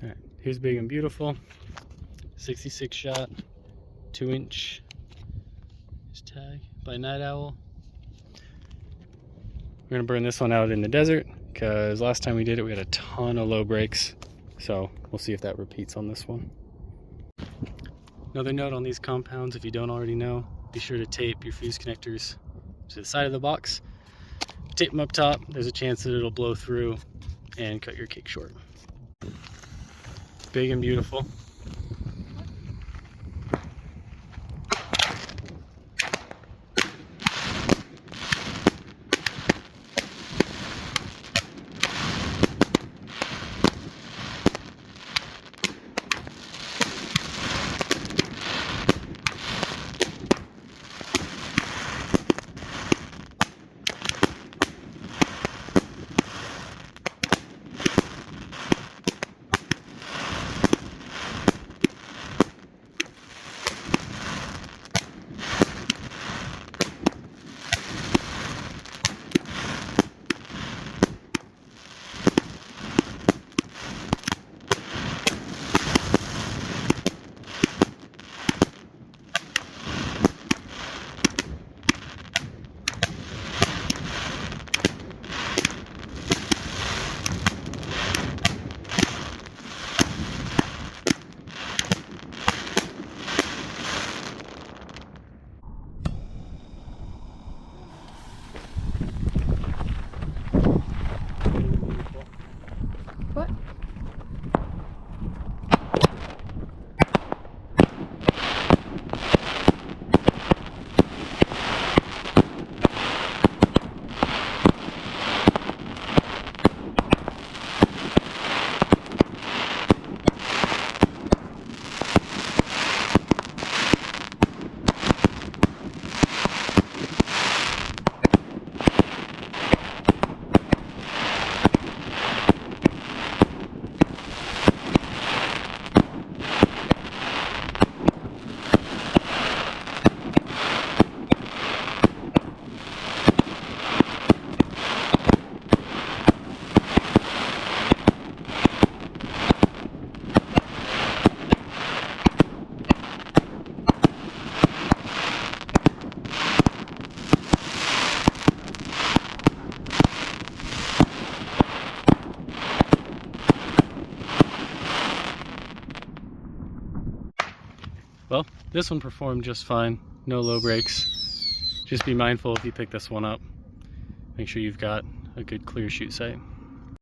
All right, here's Big and Beautiful, 66 shot, 2-inch. His tag by Night Owl. We're gonna burn this one out in the desert because last time we did it we had a ton of low breaks, so we'll see if that repeats on this one. Another note on these compounds, if you don't already know, be sure to tape your fuse connectors to the side of the box. Tape them up top, there's a chance that it'll blow through and cut your kick short. Big and Beautiful. What? Well, this one performed just fine, no low breaks. Just be mindful if you pick this one up. Make sure you've got a good clear shoot site.